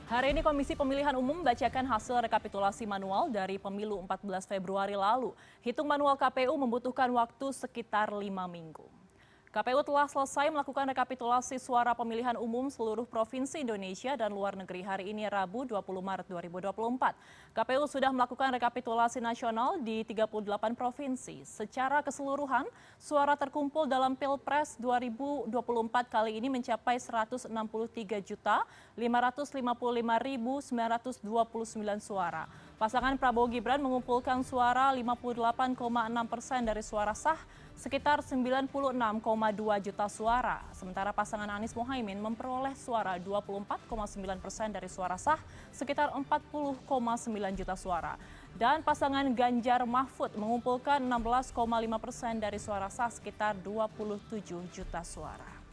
Hari ini Komisi Pemilihan Umum membacakan hasil rekapitulasi manual dari pemilu 14 Februari lalu. Hitung manual KPU membutuhkan waktu sekitar 5 minggu. KPU telah selesai melakukan rekapitulasi suara pemilihan umum seluruh provinsi Indonesia dan luar negeri hari ini Rabu 20 Maret 2024. KPU sudah melakukan rekapitulasi nasional di 38 provinsi. Secara keseluruhan, suara terkumpul dalam Pilpres 2024 kali ini mencapai 163.555.929 suara. Pasangan Prabowo Gibran mengumpulkan suara 58,6% dari suara sah, sekitar 96,2 juta suara. Sementara pasangan Anies Mohaimin memperoleh suara 24,9% dari suara sah, sekitar 40,9 juta suara. Dan pasangan Ganjar Mahfud mengumpulkan 16,5% dari suara sah, sekitar 27 juta suara.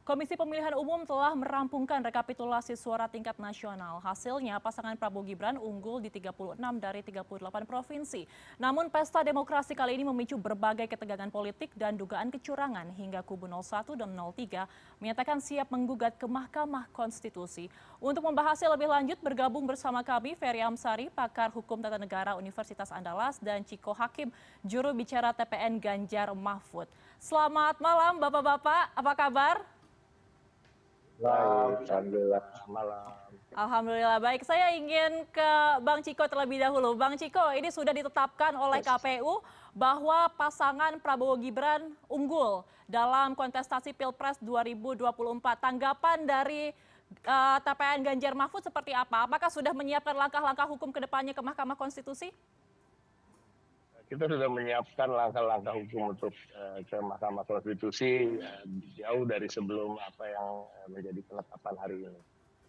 Komisi Pemilihan Umum telah merampungkan rekapitulasi suara tingkat nasional. Hasilnya, pasangan Prabowo Gibran unggul di 36 dari 38 provinsi. Namun pesta demokrasi kali ini memicu berbagai ketegangan politik dan dugaan kecurangan hingga kubu 01 dan 03 menyatakan siap menggugat ke Mahkamah Konstitusi. Untuk membahasnya lebih lanjut, bergabung bersama kami Ferry Amsari, pakar hukum tata negara Universitas Andalas, dan Ciko Hakim, juru bicara TPN Ganjar Mahfud. Selamat malam Bapak-Bapak, apa kabar? Alhamdulillah, malam. Alhamdulillah baik. Saya ingin ke Bang Ciko terlebih dahulu. Bang Ciko, ini sudah ditetapkan oleh KPU bahwa pasangan Prabowo Gibran unggul dalam kontestasi Pilpres 2024. Tanggapan dari TPN Ganjar Mahfud seperti apa? Apakah sudah menyiapkan langkah-langkah hukum ke depannya ke Mahkamah Konstitusi? Kita sudah menyiapkan langkah-langkah hukum untuk ke Mahkamah Konstitusi jauh dari sebelum apa yang menjadi penetapan hari ini.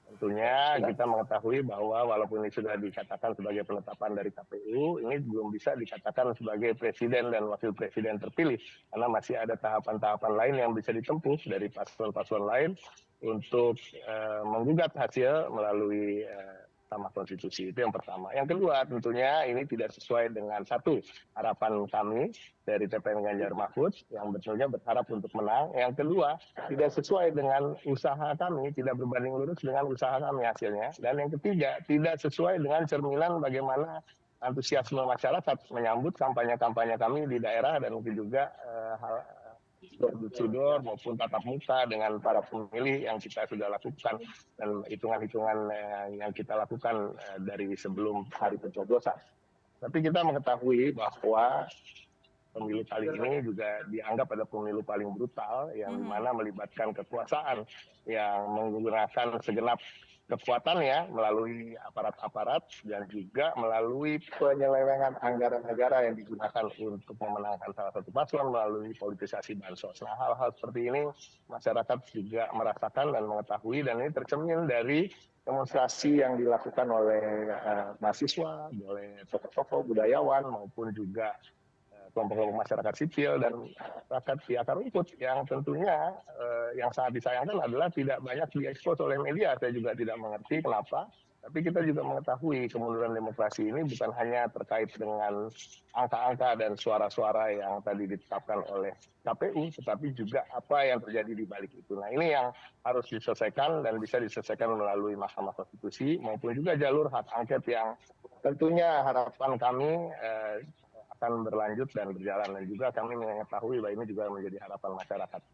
Tentunya kita mengetahui bahwa walaupun ini sudah dikatakan sebagai penetapan dari KPU, ini belum bisa dikatakan sebagai presiden dan wakil presiden terpilih. Karena masih ada tahapan-tahapan lain yang bisa ditempuh dari paslon-paslon lain untuk menggugat hasil melalui Mahkamah Konstitusi. Itu yang pertama. Yang kedua, tentunya ini tidak sesuai dengan satu harapan kami dari TPN Ganjar Mahfud yang betulnya berharap untuk menang. Yang kedua, tidak sesuai dengan usaha kami, tidak berbanding lurus dengan usaha kami hasilnya. Dan yang ketiga, tidak sesuai dengan cerminan bagaimana antusiasme masyarakat menyambut kampanye-kampanye kami di daerah dan mungkin juga door-to-door maupun tatap muka dengan para pemilih yang kita sudah lakukan dan hitungan-hitungan yang kita lakukan dari sebelum hari pencoblosan. Tapi kita mengetahui bahwa pemilu kali ini juga dianggap ada pemilu paling brutal yang mana melibatkan kekuasaan yang menggunakan segenap kekuatannya melalui aparat-aparat dan juga melalui penyelewengan anggaran negara yang digunakan untuk memenangkan salah satu paslon melalui politisasi bansos. Nah, hal-hal seperti ini masyarakat juga merasakan dan mengetahui, dan ini tercermin dari demonstrasi yang dilakukan oleh mahasiswa, oleh tokoh-tokoh budayawan maupun juga kelompok-kelompok masyarakat sipil dan masyarakat di akar rumput yang tentunya yang sangat disayangkan adalah tidak banyak diekspos oleh media. Saya juga tidak mengerti kenapa, tapi kita juga mengetahui kemunduran demokrasi ini bukan hanya terkait dengan angka-angka dan suara-suara yang tadi ditetapkan oleh KPU, tetapi juga apa yang terjadi di balik itu. Nah, ini yang harus diselesaikan dan bisa diselesaikan melalui Mahkamah Konstitusi maupun juga jalur hak angket yang tentunya harapan kami akan berlanjut dan berjalan, dan juga kami mengetahui bahwa ini juga menjadi harapan masyarakat.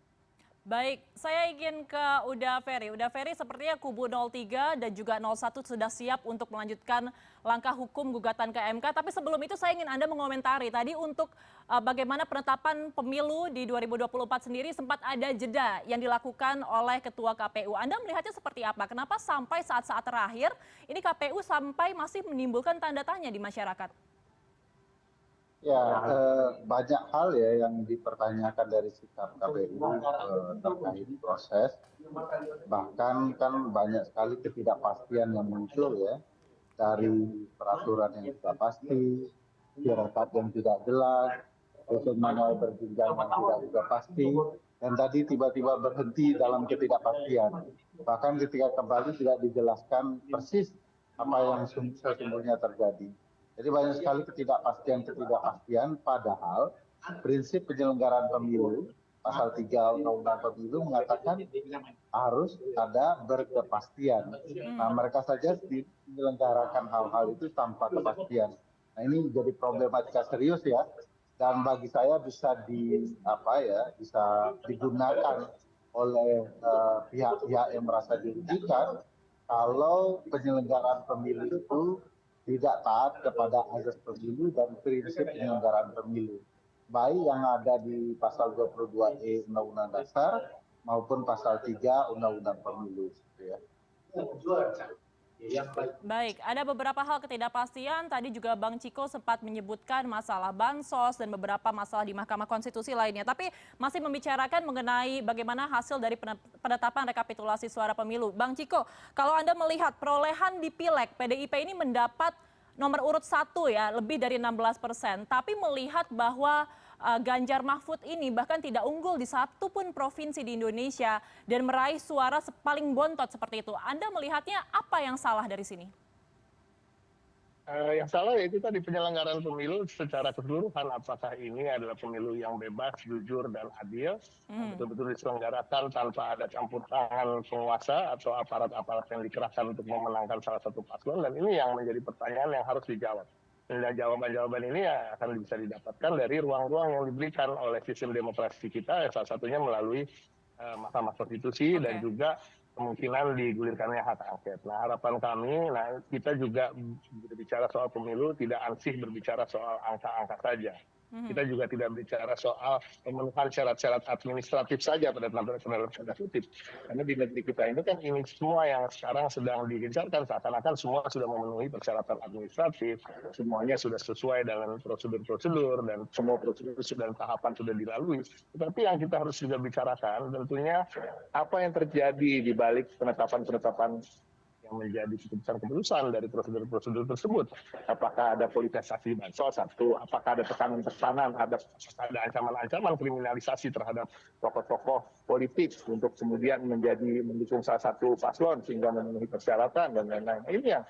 Baik, saya ingin ke Uda Ferry. Uda Ferry, sepertinya kubu 03 dan juga 01 sudah siap untuk melanjutkan langkah hukum gugatan ke MK. Tapi sebelum itu saya ingin Anda mengomentari tadi untuk bagaimana penetapan pemilu di 2024 sendiri sempat ada jeda yang dilakukan oleh Ketua KPU. Anda melihatnya seperti apa? Kenapa sampai saat-saat terakhir ini KPU sampai masih menimbulkan tanda tanya di masyarakat? Ya, banyak hal ya yang dipertanyakan dari sikap KPU terkait proses. Bahkan kan banyak sekali ketidakpastian yang muncul ya, dari peraturan yang tidak pasti, syarat yang tidak jelas, untuk manual berjenjang yang tidak juga pasti, dan tadi tiba-tiba berhenti dalam ketidakpastian. Bahkan ketika kembali tidak dijelaskan persis apa yang sesungguhnya terjadi. Jadi banyak sekali ketidakpastian, padahal prinsip penyelenggaraan pemilu pasal 3 Undang-Undang Pemilu mengatakan harus ada berkepastian. Nah, mereka saja menyelenggarakan hal-hal itu tanpa kepastian. Nah, ini jadi problematika serius ya. Dan bagi saya bisa bisa digunakan oleh pihak-pihak yang merasa dirugikan kalau penyelenggaraan pemilu itu tidak taat kepada azas pemilu dan prinsip penyelenggaraan pemilu, baik yang ada di pasal 22E Undang-Undang Dasar maupun pasal 3 Undang-Undang Pemilu. Ya. Baik, ada beberapa hal ketidakpastian. Tadi juga Bang Ciko sempat menyebutkan masalah bansos dan beberapa masalah di Mahkamah Konstitusi lainnya. Tapi masih membicarakan mengenai bagaimana hasil dari penetapan rekapitulasi suara pemilu. Bang Ciko, kalau Anda melihat perolehan di Pileg, PDIP ini mendapat nomor urut 1 ya, lebih dari 16%. Tapi melihat bahwa Ganjar Mahfud ini bahkan tidak unggul di satu pun provinsi di Indonesia dan meraih suara paling bontot seperti itu. Anda melihatnya apa yang salah dari sini? Yang salah yaitu tadi penyelenggaraan pemilu secara keseluruhan. Apakah ini adalah pemilu yang bebas, jujur, dan adil, betul-betul diselenggarakan tanpa ada campur tangan penguasa atau aparat-aparat yang dikerahkan untuk memenangkan salah satu paslon, dan ini yang menjadi pertanyaan yang harus dijawab. Dan jawaban-jawaban ini akan bisa didapatkan dari ruang-ruang yang diberikan oleh sistem demokrasi kita, salah satunya melalui Mahkamah Konstitusi dan juga kemungkinan digulirkannya hak angket. Nah, harapan kami, kita juga berbicara soal pemilu tidak ansih berbicara soal angka-angka saja. Kita juga tidak bicara soal pemenuhan syarat-syarat administratif saja pada tanda kutip. Karena di negeri kita ini kan ini semua yang sekarang sedang digencarkan, seakan-akan semua sudah memenuhi persyaratan administratif, semuanya sudah sesuai dengan prosedur-prosedur, dan semua prosedur dan tahapan sudah dilalui. Tetapi yang kita harus juga bicarakan tentunya apa yang terjadi di balik penetapan-penetapan yang menjadi keputusan-keputusan dari prosedur-prosedur tersebut. Apakah ada politisasi bansos satu, apakah ada tekanan-tekanan, apakah ada ancaman-ancaman kriminalisasi terhadap tokoh-tokoh politik untuk kemudian mendukung salah satu paslon sehingga memenuhi persyaratan dan lain-lain. Ini yang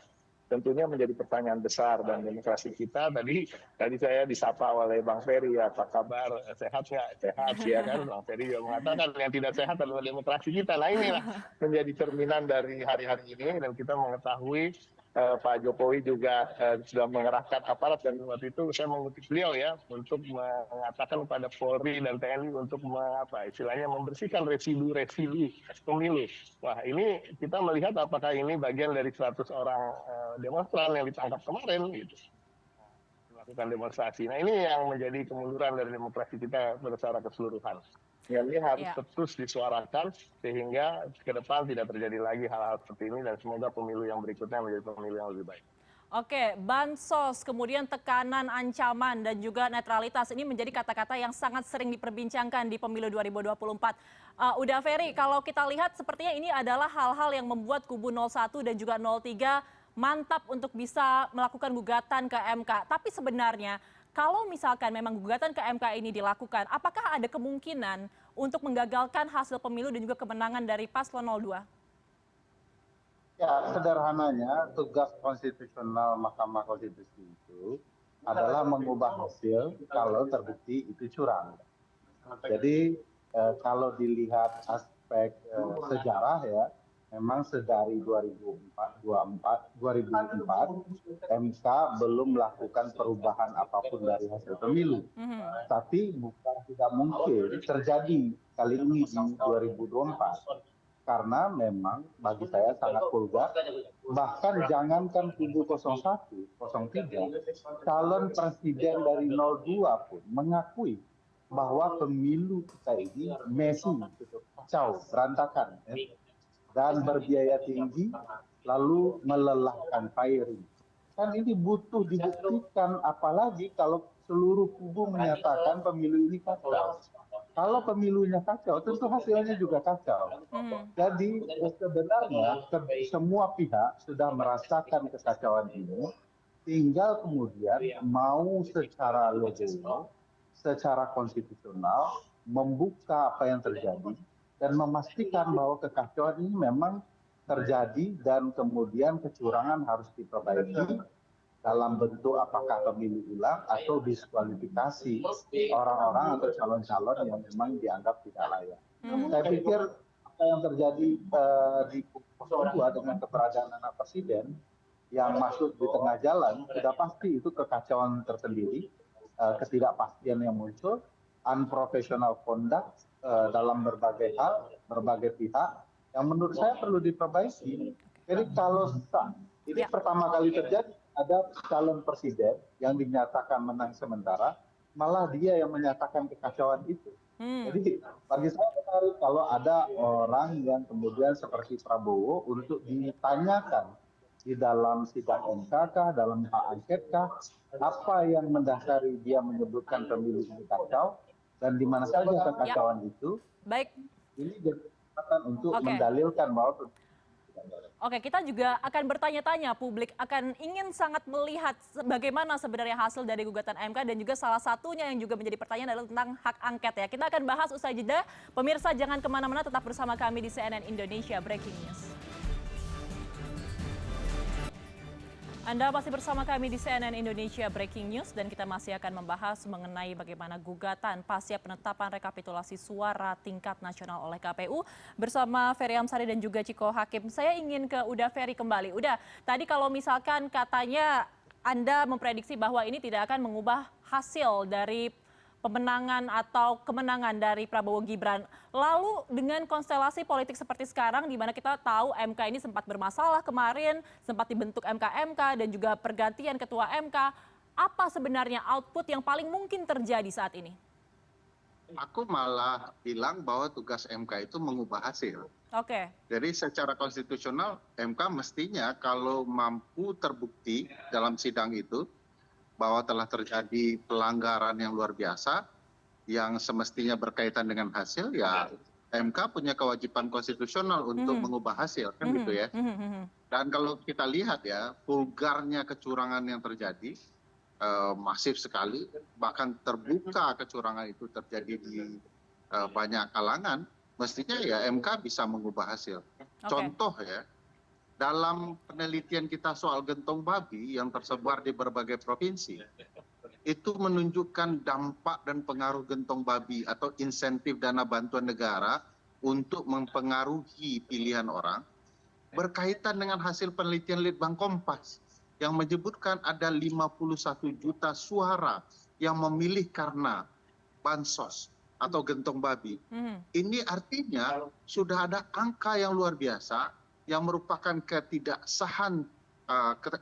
tentunya menjadi pertanyaan besar, dan demokrasi kita tadi saya disapa oleh Bang Ferry, apa kabar, sehat nggak? Sehat ya kan. Bang Ferry juga mengatakan yang tidak sehat adalah demokrasi kita. Nah, inilah menjadi cerminan dari hari-hari ini, dan kita mengetahui Pak Jokowi juga sudah mengerahkan aparat, dan waktu itu saya mengutip beliau ya untuk mengatakan kepada Polri dan TNI untuk istilahnya membersihkan residu-residu pemilu. Wah, ini kita melihat apakah ini bagian dari 100 orang demonstran yang ditangkap kemarin gitu, melakukan demonstrasi. Nah, ini yang menjadi kemunduran dari demokrasi kita secara keseluruhan. Ini harus terus disuarakan sehingga ke depan tidak terjadi lagi hal-hal seperti ini, dan semoga pemilu yang berikutnya menjadi pemilu yang lebih baik. Oke, bansos, kemudian tekanan, ancaman, dan juga netralitas ini menjadi kata-kata yang sangat sering diperbincangkan di pemilu 2024. Udah Ferry, kalau kita lihat sepertinya ini adalah hal-hal yang membuat kubu 01 dan juga 03 mantap untuk bisa melakukan gugatan ke MK. Tapi sebenarnya kalau misalkan memang gugatan ke MK ini dilakukan, apakah ada kemungkinan untuk menggagalkan hasil pemilu dan juga kemenangan dari paslon 02? Ya, sederhananya tugas konstitusional Mahkamah Konstitusi itu adalah mengubah hasil kalau terbukti itu curang. Jadi kalau dilihat aspek sejarah ya, memang sedari 2004 MK belum melakukan perubahan apapun dari hasil pemilu. Tapi bukan tidak mungkin terjadi kali ini di 2024. Karena memang bagi saya sangat vulgar, bahkan jangankan kubu 01, 03, calon presiden dari 02 pun mengakui bahwa pemilu kita ini messy, kacau, berantakan, dan berbiaya tinggi, lalu melelahkan firing. Kan ini butuh dibuktikan, apalagi kalau seluruh kubu menyatakan pemilu ini kacau. Kalau pemilunya kacau, tentu hasilnya juga kacau. Jadi sebenarnya semua pihak sudah merasakan kekacauan ini, tinggal kemudian mau secara legal, secara konstitusional, membuka apa yang terjadi, dan memastikan bahwa kekacauan ini memang terjadi dan kemudian kecurangan harus diperbaiki, dalam bentuk apakah pemilu ulang atau diskualifikasi orang-orang atau calon-calon yang memang dianggap tidak layak. Saya pikir apa yang terjadi di Papua dengan keberadaan anak presiden yang masuk di tengah jalan, sudah pasti itu kekacauan tersendiri, ketidakpastian yang muncul, unprofessional conduct dalam berbagai hal, berbagai pihak, yang menurut saya perlu diperbaiki. Jadi kalau ini pertama kali terjadi, ada calon presiden yang dinyatakan menang sementara, malah dia yang menyatakan kekacauan itu. Jadi bagi saya menarik kalau ada orang yang kemudian seperti Prabowo untuk ditanyakan di dalam sidang MK kah, dalam hak angket kah, apa yang mendasari dia menyebutkan pemilu ini kacau, dan di mana saja kekacauan itu. Baik. Ini jadi kesempatan untuk mendalilkan bahwa Oke, kita juga akan bertanya-tanya, publik akan ingin sangat melihat bagaimana sebenarnya hasil dari gugatan MK, dan juga salah satunya yang juga menjadi pertanyaan adalah tentang hak angket ya. Kita akan bahas usai jeda. Pemirsa jangan kemana-mana, tetap bersama kami di CNN Indonesia Breaking News. Anda masih bersama kami di CNN Indonesia Breaking News, dan kita masih akan membahas mengenai bagaimana gugatan pasca penetapan rekapitulasi suara tingkat nasional oleh KPU bersama Ferry Amsari dan juga Ciko Hakim. Saya ingin ke Uda Ferry kembali. Uda, tadi kalau misalkan katanya Anda memprediksi bahwa ini tidak akan mengubah hasil dari pemenangan atau kemenangan dari Prabowo Gibran. Lalu dengan konstelasi politik seperti sekarang, di mana kita tahu MK ini sempat bermasalah kemarin, sempat dibentuk MK-MK dan juga pergantian ketua MK, apa sebenarnya output yang paling mungkin terjadi saat ini? Aku malah bilang bahwa tugas MK itu mengubah hasil. Oke. Jadi secara konstitusional MK mestinya kalau mampu terbukti dalam sidang itu bahwa telah terjadi pelanggaran yang luar biasa yang semestinya berkaitan dengan hasil, ya MK punya kewajiban konstitusional untuk mengubah hasil, kan gitu ya. Dan kalau kita lihat ya, vulgarnya kecurangan yang terjadi masif sekali, bahkan terbuka kecurangan itu terjadi di banyak kalangan, mestinya ya MK bisa mengubah hasil. Contoh ya, dalam penelitian kita soal gentong babi yang tersebar di berbagai provinsi, itu menunjukkan dampak dan pengaruh gentong babi atau insentif dana bantuan negara untuk mempengaruhi pilihan orang, berkaitan dengan hasil penelitian Litbang Kompas yang menyebutkan ada 51 juta suara yang memilih karena bansos atau gentong babi. Ini artinya sudah ada angka yang luar biasa yang merupakan ketidaksahan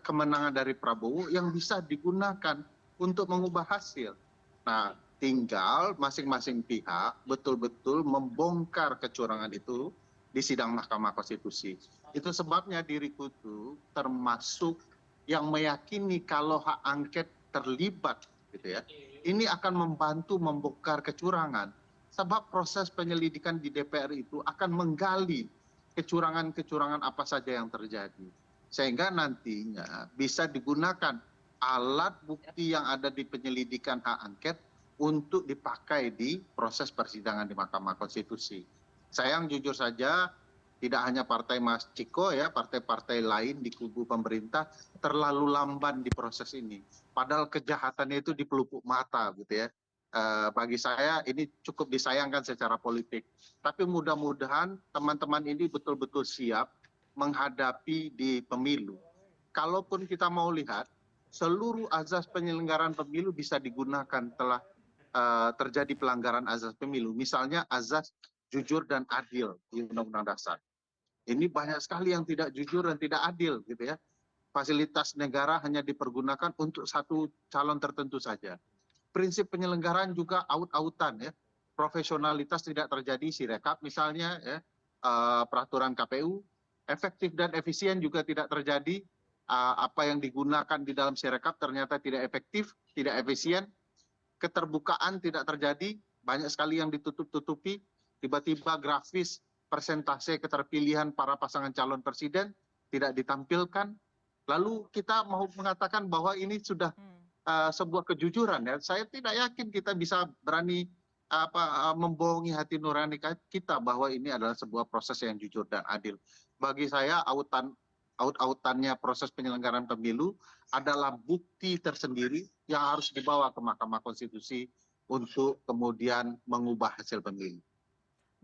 kemenangan dari Prabowo yang bisa digunakan untuk mengubah hasil. Nah, tinggal masing-masing pihak betul-betul membongkar kecurangan itu di sidang Mahkamah Konstitusi. Itu sebabnya diriku itu termasuk yang meyakini kalau hak angket terlibat, gitu ya, ini akan membantu membongkar kecurangan. Sebab proses penyelidikan di DPR itu akan menggali kecurangan-kecurangan apa saja yang terjadi. Sehingga nantinya bisa digunakan alat bukti yang ada di penyelidikan hak angket untuk dipakai di proses persidangan di Mahkamah Konstitusi. Sayang jujur saja, tidak hanya partai Mas Ciko ya, partai-partai lain di kubu pemerintah terlalu lamban di proses ini. Padahal kejahatannya itu di pelupuk mata gitu ya. Bagi saya ini cukup disayangkan secara politik. Tapi mudah-mudahan teman-teman ini betul-betul siap menghadapi di pemilu. Kalaupun kita mau lihat, seluruh azas penyelenggaraan pemilu bisa digunakan telah terjadi pelanggaran azas pemilu. Misalnya azas jujur dan adil di Undang-Undang Dasar. Ini banyak sekali yang tidak jujur dan tidak adil gitu ya. Fasilitas negara hanya dipergunakan untuk satu calon tertentu saja. Prinsip penyelenggaraan juga aut-autan ya, profesionalitas tidak terjadi, Sirekap misalnya ya, peraturan KPU efektif dan efisien juga tidak terjadi, apa yang digunakan di dalam Sirekap ternyata tidak efektif, tidak efisien, keterbukaan tidak terjadi, banyak sekali yang ditutup-tutupi, tiba-tiba grafis persentase keterpilihan para pasangan calon presiden tidak ditampilkan, lalu kita mau mengatakan bahwa ini sudah sebuah kejujuran ya. Saya tidak yakin kita bisa berani membohongi hati nurani kita bahwa ini adalah sebuah proses yang jujur dan adil. Bagi saya autan out-outannya proses penyelenggaraan pemilu adalah bukti tersendiri yang harus dibawa ke Mahkamah Konstitusi untuk kemudian mengubah hasil pemilu.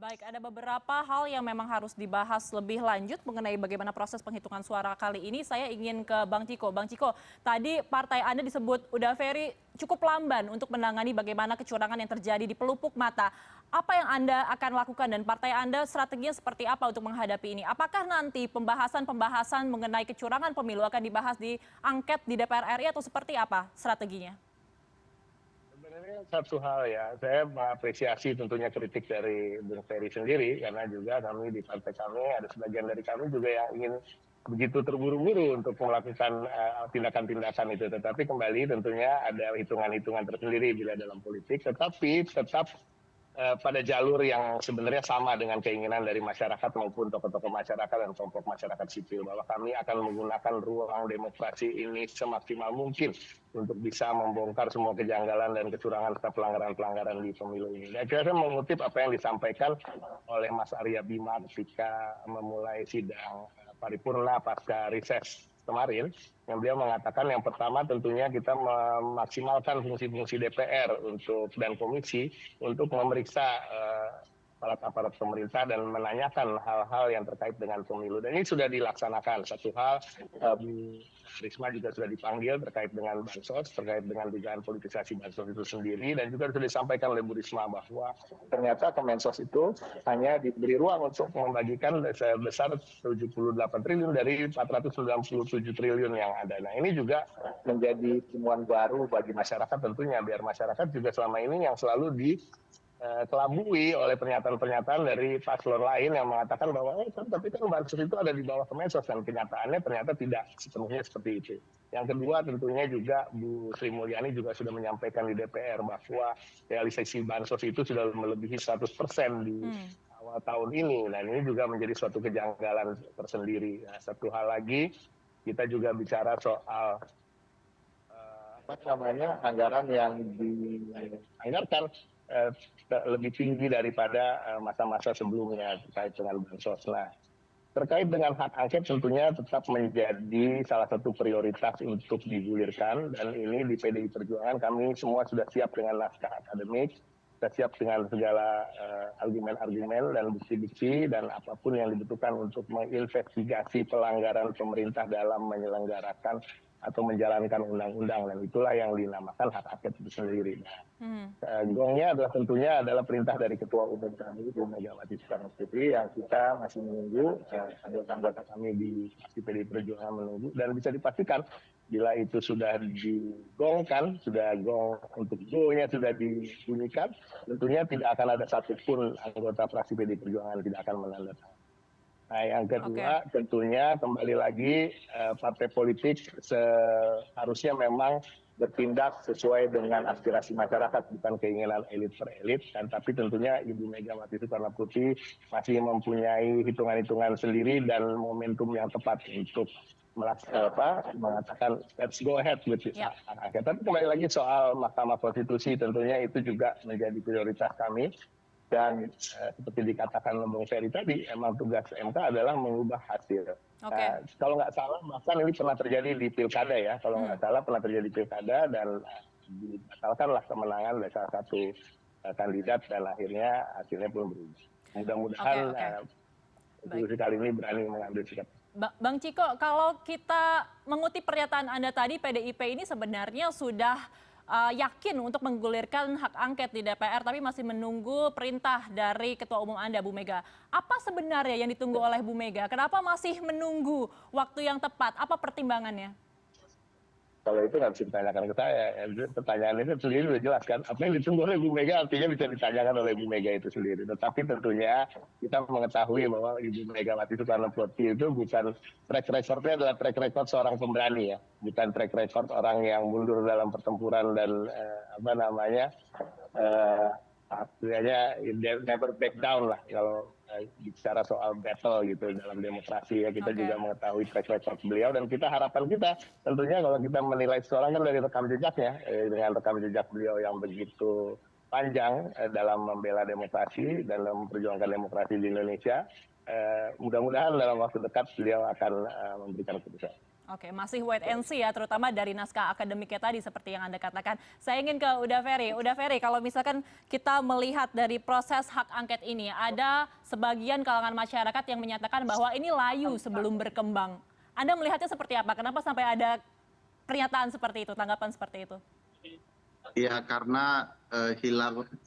Baik, ada beberapa hal yang memang harus dibahas lebih lanjut mengenai bagaimana proses penghitungan suara kali ini. Saya ingin ke Bang Ciko. Bang Ciko, tadi partai Anda disebut udah very cukup lamban untuk menangani bagaimana kecurangan yang terjadi di pelupuk mata. Apa yang Anda akan lakukan dan partai Anda strateginya seperti apa untuk menghadapi ini? Apakah nanti pembahasan mengenai kecurangan pemilu akan dibahas di angket di DPR RI atau seperti apa strateginya? Sebenarnya satu hal ya, saya mengapresiasi tentunya kritik dari Bung Ferry sendiri, karena juga kami di partai kami, ada sebagian dari kami juga yang ingin begitu terburu-buru untuk melakukan tindakan-tindakan itu. Tetapi kembali tentunya ada hitungan-hitungan tersendiri bila dalam politik, tetapi tetap pada jalur yang sebenarnya sama dengan keinginan dari masyarakat maupun tokoh-tokoh masyarakat dan kelompok masyarakat sipil, bahwa kami akan menggunakan ruang demokrasi ini semaksimal mungkin untuk bisa membongkar semua kejanggalan dan kecurangan serta pelanggaran-pelanggaran di pemilu ini. Dan saya mengutip apa yang disampaikan oleh Mas Arya Bima ketika memulai sidang paripurna pasca reses kemarin, yang beliau mengatakan yang pertama tentunya kita memaksimalkan fungsi-fungsi DPR dan komisi untuk memeriksa aparat-aparat pemerintah dan menanyakan hal-hal yang terkait dengan pemilu. Dan ini sudah dilaksanakan. Satu hal, Bu Risma juga sudah dipanggil terkait dengan bansos, terkait dengan dugaan politisasi bansos itu sendiri, dan juga sudah disampaikan oleh Bu Risma bahwa ternyata Kemensos itu hanya diberi ruang untuk membagikan sebesar 78 triliun dari 497 triliun yang ada. Nah, ini juga menjadi temuan baru bagi masyarakat tentunya, biar masyarakat juga selama ini yang selalu kelabui oleh pernyataan-pernyataan dari paslon lain yang mengatakan bahwa tapi kan bansos itu ada di bawah Kemensos, dan kenyataannya ternyata tidak sepenuhnya seperti itu. Yang kedua tentunya juga Bu Sri Mulyani juga sudah menyampaikan di DPR bahwa realisasi bansos itu sudah melebihi 100% di awal tahun ini. Dan ini juga menjadi suatu kejanggalan tersendiri. Nah, satu hal lagi, kita juga bicara soal anggaran yang dianggarkan lebih tinggi daripada masa-masa sebelumnya terkait dengan bansos. Nah, terkait dengan hak angket tentunya tetap menjadi salah satu prioritas untuk digulirkan, dan ini di PDI Perjuangan kami semua sudah siap dengan naskah akademik, sudah siap dengan segala argumen-argumen dan bukti-bukti dan apapun yang dibutuhkan untuk menginvestigasi pelanggaran pemerintah dalam menyelenggarakan atau menjalankan undang-undang, dan itulah yang dinamakan hak angket itu sendiri. Gongnya adalah tentunya perintah dari Ketua Umum kami, Bu Megawati Soekarno Putri, yang kita masih menunggu, anggota kami di PDI Perjuangan menunggu, dan bisa dipastikan bila itu sudah digongkan, sudah gong untuk go-nya sudah dibunyikan, tentunya tidak akan ada satupun anggota fraksi PDI Perjuangan tidak akan menandatangani. Nah, yang kedua tentunya kembali lagi partai politik seharusnya memang bertindak sesuai dengan aspirasi masyarakat, bukan keinginan elit per elit. Dan tapi tentunya Ibu Megawati Soekarno Putri masih mempunyai hitungan-hitungan sendiri dan momentum yang tepat untuk mengatakan let's go ahead with this angket. Tapi kembali lagi soal Mahkamah Konstitusi, tentunya itu juga menjadi prioritas kami. Dan seperti dikatakan Bung Ferry tadi, emang tugas MK adalah mengubah hasil. Kalau nggak salah, bahkan ini pernah terjadi di pilkada ya. Kalau nggak salah pernah terjadi di pilkada, dan dibatalkanlah kemenangan dari salah satu kandidat, dan akhirnya hasilnya pun berubah. Mudah-mudahan institusi kali ini berani mengambil sikap. Bang Ciko, kalau kita mengutip pernyataan Anda tadi, PDIP ini sebenarnya sudah yakin untuk menggulirkan hak angket di DPR, tapi masih menunggu perintah dari Ketua Umum Anda, Bu Mega. Apa sebenarnya yang ditunggu oleh Bu Mega? Kenapa masih menunggu waktu yang tepat? Apa pertimbangannya? Kalau itu nggak bisa ditanyakan ke saya. Pertanyaan itu sendiri sudah jelas kan. Apa yang ditunggu oleh Bu Mega artinya bisa ditanyakan oleh Bu Mega itu sendiri. Tetapi tentunya kita mengetahui bahwa Ibu Megawati Soekarno Putri itu bukan track recordnya adalah track record seorang pemberani ya. Bukan track record orang yang mundur dalam pertempuran dan akhirnya never back down lah kalau bicara soal battle gitu dalam demokrasi ya. Kita juga mengetahui track record beliau, dan harapan kita tentunya kalau kita menilai seseorang kan dari rekam jejaknya, dengan rekam jejak beliau yang begitu panjang dalam membela demokrasi dan memperjuangkan demokrasi di Indonesia, mudah-mudahan dalam waktu dekat beliau akan memberikan keputusan. Oke, masih wait and see ya, terutama dari naskah akademiknya tadi seperti yang Anda katakan. Saya ingin ke Uda Ferry. Uda Ferry, kalau misalkan kita melihat dari proses hak angket ini, ada sebagian kalangan masyarakat yang menyatakan bahwa ini layu sebelum berkembang. Anda melihatnya seperti apa? Kenapa sampai ada pernyataan seperti itu, tanggapan seperti itu? Ya, karena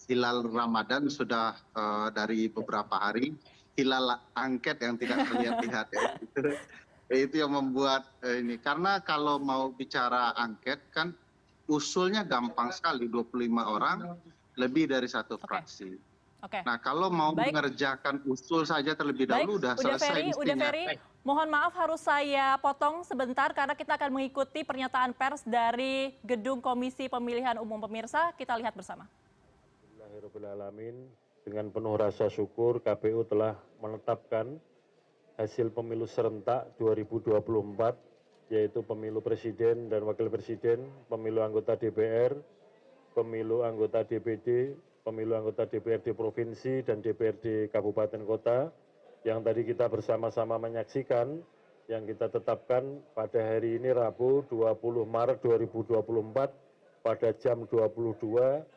hilal Ramadan sudah dari beberapa hari, hilal angket yang tidak terlihat-lihat ya. Itu yang membuat ini, karena kalau mau bicara angket kan usulnya gampang sekali, 25 orang lebih dari satu fraksi. Nah, kalau mau mengerjakan usul saja terlebih dahulu udah selesai Uda Ferry, mohon maaf harus saya potong sebentar karena kita akan mengikuti pernyataan pers dari Gedung Komisi Pemilihan Umum. Pemirsa, kita lihat bersama. Alhamdulillahirrahmanirrahim. Dengan penuh rasa syukur KPU telah menetapkan hasil pemilu serentak 2024, yaitu pemilu presiden dan wakil presiden, pemilu anggota DPR, pemilu anggota DPD, pemilu anggota DPRD provinsi dan DPRD kabupaten kota, yang tadi kita bersama-sama menyaksikan, yang kita tetapkan pada hari ini Rabu 20 Maret 2024 pada jam 22.19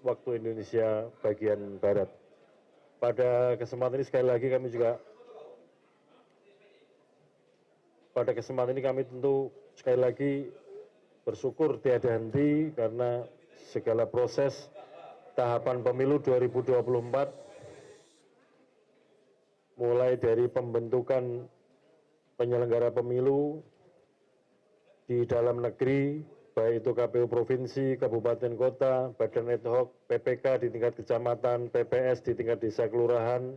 waktu Indonesia bagian Barat. Pada kesempatan ini sekali lagi kami tentu sekali lagi bersyukur tiada henti karena segala proses tahapan pemilu 2024 mulai dari pembentukan penyelenggara pemilu di dalam negeri, baik itu KPU provinsi, kabupaten kota, badan ad hoc, PPK di tingkat kecamatan, PPS di tingkat desa kelurahan,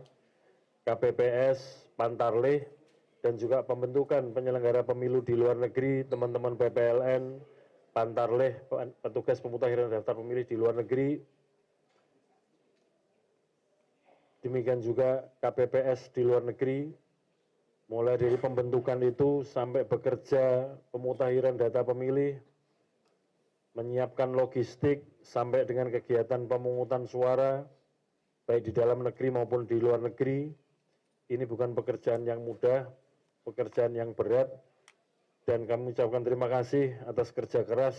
KPPS, Pantarlih, dan juga pembentukan penyelenggara pemilu di luar negeri, teman-teman PPLN, Pantarlih, petugas pemutakhiran daftar pemilih di luar negeri. Demikian juga KPPS di luar negeri, mulai dari pembentukan itu sampai bekerja pemutakhiran data pemilih, menyiapkan logistik sampai dengan kegiatan pemungutan suara, baik di dalam negeri maupun di luar negeri. Ini bukan pekerjaan yang mudah, pekerjaan yang berat, dan kami ucapkan terima kasih atas kerja keras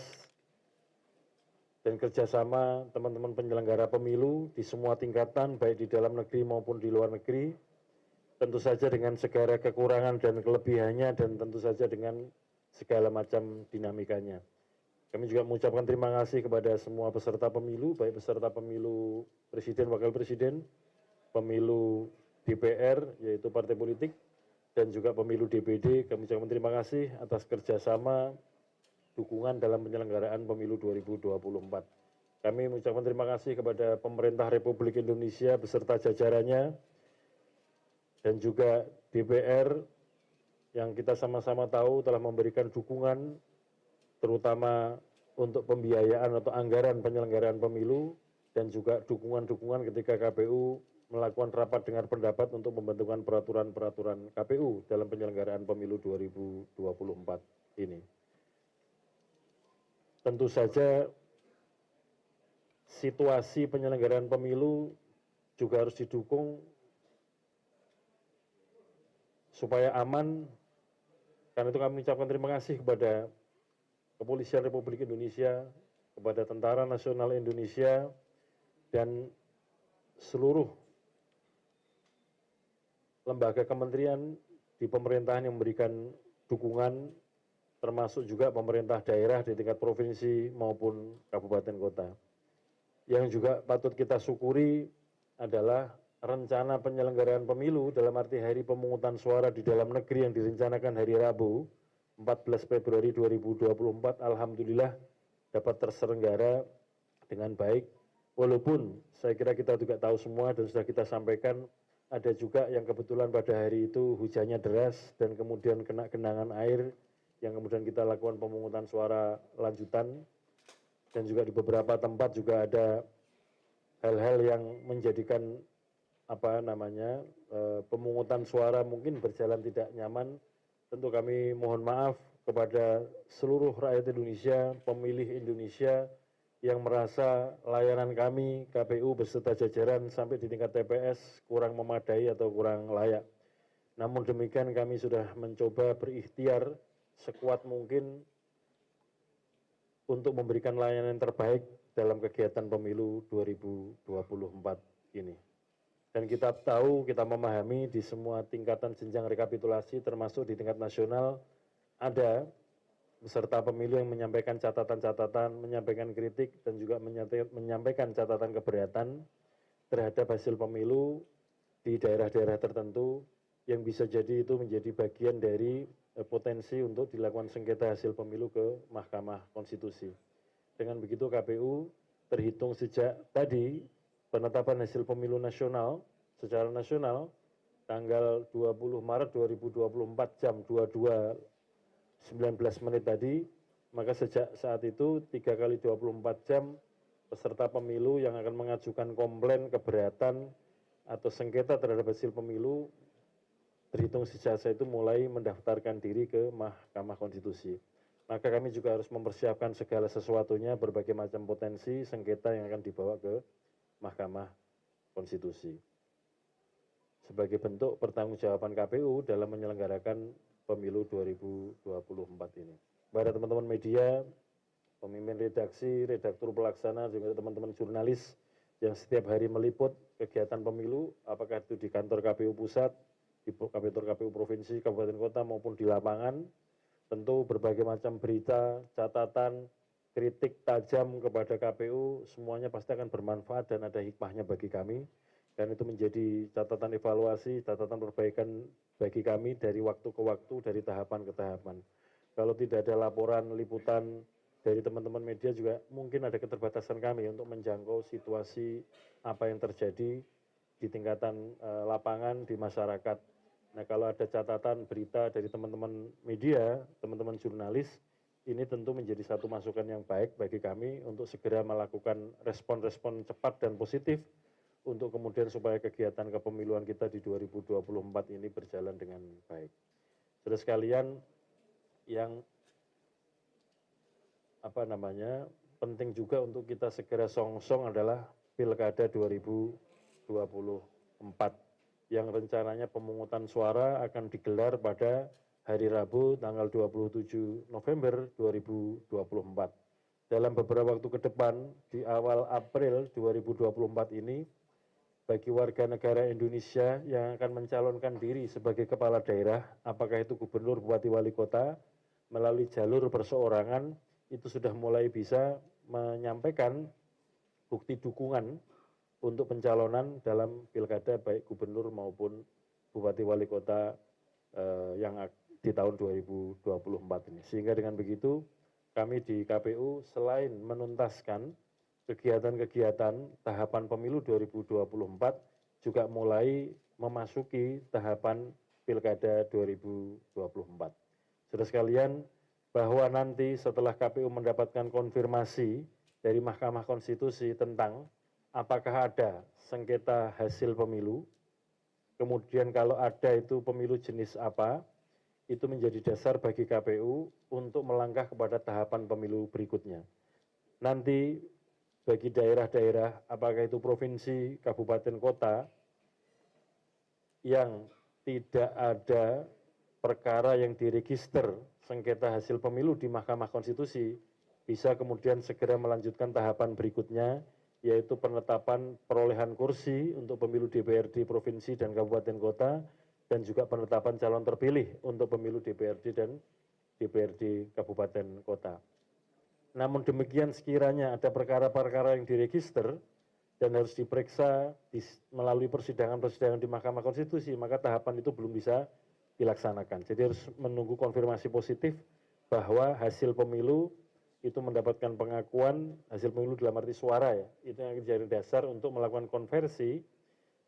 dan kerjasama teman-teman penyelenggara pemilu di semua tingkatan, baik di dalam negeri maupun di luar negeri. Tentu saja dengan segala kekurangan dan kelebihannya, dan tentu saja dengan segala macam dinamikanya. Kami juga mengucapkan terima kasih kepada semua peserta pemilu, baik peserta pemilu presiden, wakil presiden, pemilu DPR, yaitu partai politik, dan juga pemilu DPD. Kami ucapkan terima kasih atas kerjasama, dukungan dalam penyelenggaraan pemilu 2024. Kami mengucapkan terima kasih kepada pemerintah Republik Indonesia beserta jajarannya, dan juga DPR yang kita sama-sama tahu telah memberikan dukungan terutama untuk pembiayaan atau anggaran penyelenggaraan pemilu, dan juga dukungan-dukungan ketika KPU melakukan rapat dengar pendapat untuk pembentukan peraturan-peraturan KPU dalam penyelenggaraan pemilu 2024 ini. Tentu saja situasi penyelenggaraan pemilu juga harus didukung supaya aman. Karena itu kami ucapkan terima kasih kepada Kepolisian Republik Indonesia, kepada Tentara Nasional Indonesia, dan seluruh lembaga kementerian di pemerintahan yang memberikan dukungan, termasuk juga pemerintah daerah di tingkat provinsi maupun kabupaten kota. Yang juga patut kita syukuri adalah rencana penyelenggaraan pemilu dalam arti hari pemungutan suara di dalam negeri yang direncanakan hari Rabu 14 Februari 2024, alhamdulillah dapat terselenggara dengan baik. Walaupun saya kira kita juga tahu semua dan sudah kita sampaikan, ada juga yang kebetulan pada hari itu hujannya deras dan kemudian kena genangan air, yang kemudian kita lakukan pemungutan suara lanjutan. Dan juga di beberapa tempat juga ada hal-hal yang menjadikan pemungutan suara mungkin berjalan tidak nyaman. Tentu kami mohon maaf kepada seluruh rakyat Indonesia, pemilih Indonesia, yang merasa layanan kami KPU beserta jajaran sampai di tingkat TPS kurang memadai atau kurang layak. Namun demikian kami sudah mencoba berikhtiar sekuat mungkin untuk memberikan layanan terbaik dalam kegiatan pemilu 2024 ini. Dan kita tahu, kita memahami di semua tingkatan jenjang rekapitulasi termasuk di tingkat nasional ada peserta pemilu yang menyampaikan catatan-catatan, menyampaikan kritik dan juga menyampaikan catatan keberatan terhadap hasil pemilu di daerah-daerah tertentu yang bisa jadi itu menjadi bagian dari potensi untuk dilakukan sengketa hasil pemilu ke Mahkamah Konstitusi. Dengan begitu KPU terhitung sejak tadi penetapan hasil pemilu nasional secara nasional tanggal 20 Maret 2024 jam 22.19 tadi, maka sejak saat itu 3 kali 24 jam peserta pemilu yang akan mengajukan komplain keberatan atau sengketa terhadap hasil pemilu terhitung sejak saat itu mulai mendaftarkan diri ke Mahkamah Konstitusi. Maka kami juga harus mempersiapkan segala sesuatunya, berbagai macam potensi sengketa yang akan dibawa ke Mahkamah Konstitusi. Sebagai bentuk pertanggungjawaban KPU dalam menyelenggarakan pemilu 2024 ini. Kepada teman-teman media, pemimpin redaksi, redaktur pelaksana, juga teman-teman jurnalis yang setiap hari meliput kegiatan pemilu, apakah itu di kantor KPU Pusat, di kantor KPU Provinsi, Kabupaten Kota maupun di lapangan, tentu berbagai macam berita, catatan, kritik tajam kepada KPU, semuanya pasti akan bermanfaat dan ada hikmahnya bagi kami. Dan itu menjadi catatan evaluasi, catatan perbaikan bagi kami dari waktu ke waktu, dari tahapan ke tahapan. Kalau tidak ada laporan, liputan dari teman-teman media juga mungkin ada keterbatasan kami untuk menjangkau situasi apa yang terjadi di tingkatan lapangan, di masyarakat. Nah, kalau ada catatan berita dari teman-teman media, teman-teman jurnalis, ini tentu menjadi satu masukan yang baik bagi kami untuk segera melakukan respon-respon cepat dan positif untuk kemudian supaya kegiatan kepemiluan kita di 2024 ini berjalan dengan baik. Saudara sekalian, yang penting juga untuk kita segera songsong adalah Pilkada 2024 yang rencananya pemungutan suara akan digelar pada hari Rabu tanggal 27 November 2024. Dalam beberapa waktu ke depan, di awal April 2024 ini, bagi warga negara Indonesia yang akan mencalonkan diri sebagai kepala daerah, apakah itu gubernur, bupati, wali kota, melalui jalur perseorangan, itu sudah mulai bisa menyampaikan bukti dukungan untuk pencalonan dalam pilkada baik gubernur maupun bupati wali kota yang di tahun 2024 ini. Sehingga dengan begitu kami di KPU selain menuntaskan kegiatan-kegiatan tahapan pemilu 2024 juga mulai memasuki tahapan pilkada 2024. Saudara sekalian, bahwa nanti setelah KPU mendapatkan konfirmasi dari Mahkamah Konstitusi tentang apakah ada sengketa hasil pemilu, kemudian kalau ada itu pemilu jenis apa, itu menjadi dasar bagi KPU untuk melangkah kepada tahapan pemilu berikutnya. Nanti bagi daerah-daerah, apakah itu provinsi, kabupaten, kota, yang tidak ada perkara yang diregister sengketa hasil pemilu di Mahkamah Konstitusi, bisa kemudian segera melanjutkan tahapan berikutnya, yaitu penetapan perolehan kursi untuk pemilu DPRD provinsi dan kabupaten kota, dan juga penetapan calon terpilih untuk pemilu DPRD dan DPRD kabupaten kota. Namun demikian sekiranya ada perkara-perkara yang diregister dan harus diperiksa melalui persidangan-persidangan di Mahkamah Konstitusi, maka tahapan itu belum bisa dilaksanakan. Jadi harus menunggu konfirmasi positif bahwa hasil pemilu itu mendapatkan pengakuan, hasil pemilu dalam arti suara ya, itu yang menjadi dasar untuk melakukan konversi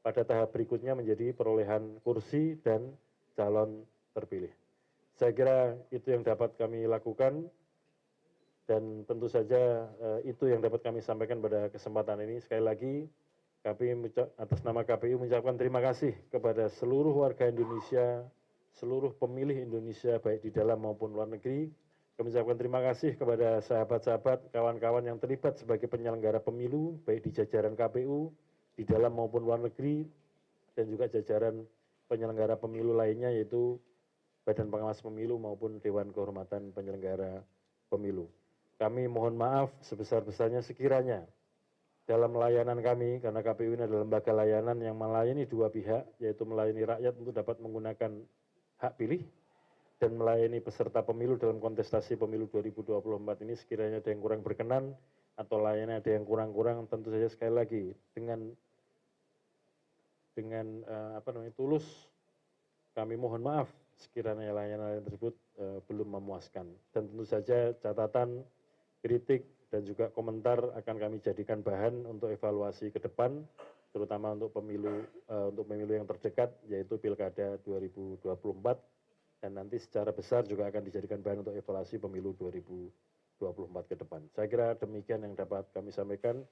pada tahap berikutnya menjadi perolehan kursi dan calon terpilih. Saya kira itu yang dapat kami lakukan dan tentu saja itu yang dapat kami sampaikan pada kesempatan ini. Sekali lagi, kami atas nama KPU mengucapkan terima kasih kepada seluruh warga Indonesia, seluruh pemilih Indonesia baik di dalam maupun luar negeri, Kami ucapkan terima kasih kepada sahabat-sahabat, kawan-kawan yang terlibat sebagai penyelenggara pemilu, baik di jajaran KPU, di dalam maupun luar negeri, dan juga jajaran penyelenggara pemilu lainnya, yaitu Badan Pengawas Pemilu maupun Dewan Kehormatan Penyelenggara Pemilu. Kami mohon maaf sebesar-besarnya sekiranya dalam layanan kami, karena KPU ini adalah lembaga layanan yang melayani dua pihak, yaitu melayani rakyat untuk dapat menggunakan hak pilih, dan melayani peserta pemilu dalam kontestasi pemilu 2024 ini. Sekiranya ada yang kurang berkenan atau layanan ada yang kurang-kurang, tentu saja sekali lagi dengan tulus kami mohon maaf sekiranya layanan tersebut belum memuaskan. Dan tentu saja catatan, kritik, dan juga komentar akan kami jadikan bahan untuk evaluasi ke depan, terutama untuk pemilu yang terdekat, yaitu Pilkada 2024, dan nanti secara besar juga akan dijadikan bahan untuk evaluasi pemilu 2024 ke depan. Saya kira demikian yang dapat kami sampaikan.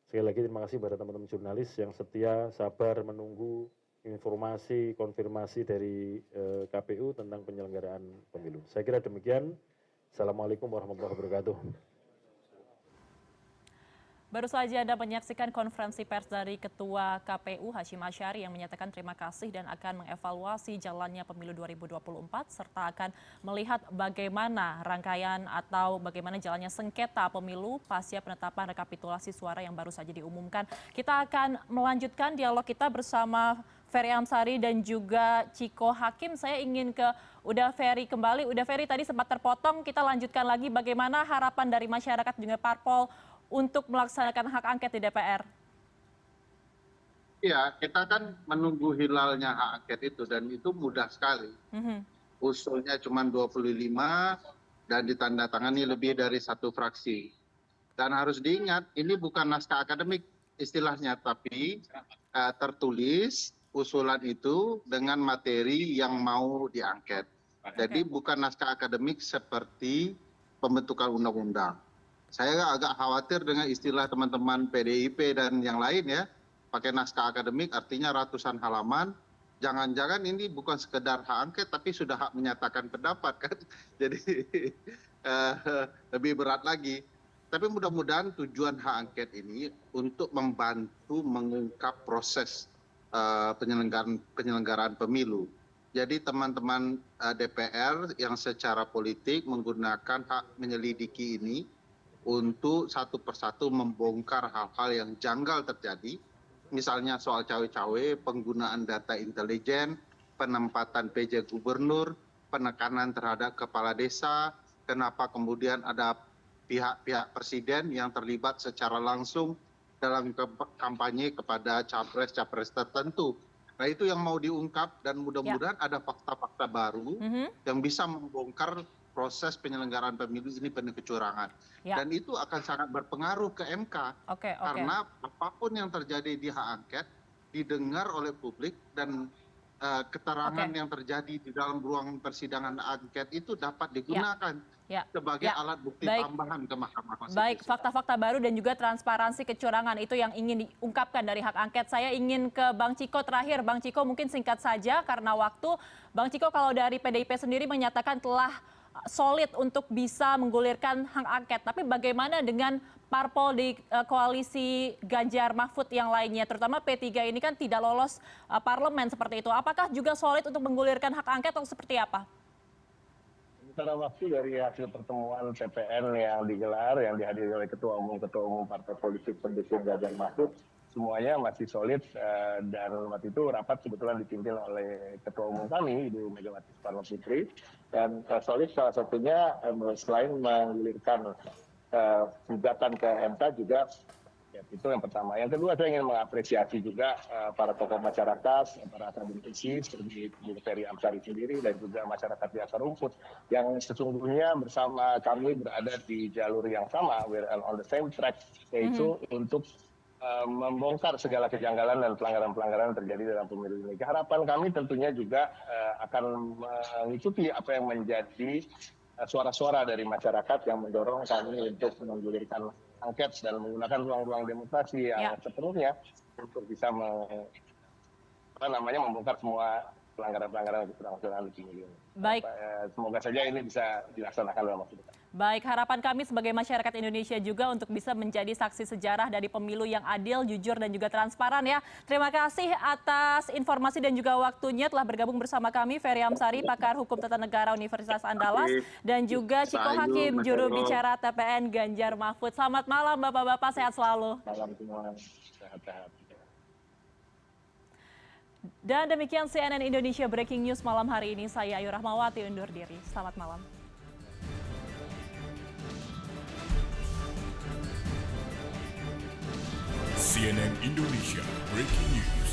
Sekali lagi terima kasih kepada teman-teman jurnalis yang setia, sabar menunggu informasi, konfirmasi dari KPU tentang penyelenggaraan pemilu. Saya kira demikian. Assalamualaikum warahmatullahi wabarakatuh. Baru saja Anda menyaksikan konferensi pers dari Ketua KPU Hasyim Asyari yang menyatakan terima kasih dan akan mengevaluasi jalannya pemilu 2024 serta akan melihat bagaimana rangkaian atau bagaimana jalannya sengketa pemilu pasca penetapan rekapitulasi suara yang baru saja diumumkan. Kita akan melanjutkan dialog kita bersama Ferry Amsari dan juga Ciko Hakim. Saya ingin ke Uda Ferry kembali. Uda Ferry tadi sempat terpotong, kita lanjutkan lagi bagaimana harapan dari masyarakat juga parpol untuk melaksanakan hak angket di DPR. Ya, kita kan menunggu hilalnya hak angket itu dan itu mudah sekali. Usulnya cuma 25 dan ditandatangani lebih dari satu fraksi. Dan harus diingat, ini bukan naskah akademik istilahnya, tapi tertulis usulan itu dengan materi yang mau diangket. Jadi bukan naskah akademik seperti pembentukan undang-undang. Saya agak khawatir dengan istilah teman-teman PDIP dan yang lain ya, pakai naskah akademik artinya ratusan halaman. Jangan-jangan ini bukan sekedar hak angket tapi sudah hak menyatakan pendapat kan. Jadi lebih berat lagi. Tapi mudah-mudahan tujuan hak angket ini untuk membantu mengungkap proses penyelenggaraan pemilu. Jadi teman-teman DPR yang secara politik menggunakan hak menyelidiki ini untuk satu persatu membongkar hal-hal yang janggal terjadi, misalnya soal cawe-cawe, penggunaan data intelijen, penempatan PJ gubernur, penekanan terhadap kepala desa, kenapa kemudian ada pihak-pihak presiden yang terlibat secara langsung dalam kampanye kepada capres-capres tertentu. Nah itu yang mau diungkap dan mudah-mudahan ada fakta-fakta baru yang bisa membongkar proses penyelenggaraan pemilu ini penuh kecurangan. Dan itu akan sangat berpengaruh ke MK. Karena apapun yang terjadi di hak angket didengar oleh publik dan keterangan yang terjadi di dalam ruang persidangan angket itu dapat digunakan sebagai alat bukti tambahan ke Mahkamah Konstitusi. Baik, fakta-fakta baru dan juga transparansi kecurangan itu yang ingin diungkapkan dari hak angket. Saya ingin ke Bang Ciko terakhir. Bang Ciko mungkin singkat saja karena waktu. Bang Ciko, kalau dari PDIP sendiri menyatakan telah solid untuk bisa menggulirkan hak angket. Tapi bagaimana dengan parpol di koalisi Ganjar Mahfud yang lainnya, terutama P3 ini kan tidak lolos parlemen seperti itu. Apakah juga solid untuk menggulirkan hak angket atau seperti apa? Secara waktu dari hasil pertemuan PPN yang digelar, yang dihadiri oleh ketua umum partai politik pendukung Ganjar Mahfud, semuanya masih solid dan waktu itu rapat kebetulan dipimpin oleh ketua umum kami, Ibu Megawati Soekarno Putri, dan solid salah satunya selain menggulirkan gugatan ke MK juga, ya, itu yang pertama. Yang kedua saya ingin mengapresiasi juga para tokoh masyarakat, para akademisi seperti Bu Ferry Amsari sendiri dan juga masyarakat di akar rumput yang sesungguhnya bersama kami berada di jalur yang sama, we're on the same track, yaitu untuk membongkar segala kejanggalan dan pelanggaran-pelanggaran yang terjadi dalam pemilu ini. Harapan kami tentunya juga akan mengikuti apa yang menjadi suara-suara dari masyarakat yang mendorong kami untuk menggulirkan angket dan menggunakan ruang-ruang demokrasi yang sepenuhnya untuk bisa membongkar semua pelanggaran-pelanggaran kecurangan di pemilu. Baik. Semoga saja ini bisa dilaksanakan dalam waktu dekat. Baik, harapan kami sebagai masyarakat Indonesia juga untuk bisa menjadi saksi sejarah dari pemilu yang adil, jujur, dan juga transparan ya. Terima kasih atas informasi dan juga waktunya telah bergabung bersama kami, Ferry Amsari, pakar hukum tata negara Universitas Andalas, dan juga Ciko Hakim, juru bicara TPN Ganjar Mahfud. Selamat malam Bapak-Bapak, sehat selalu. Malam semua, sehat-sehat. Dan demikian CNN Indonesia Breaking News malam hari ini. Saya Ayu Rahmawati undur diri. Selamat malam. CNN Indonesia Breaking News.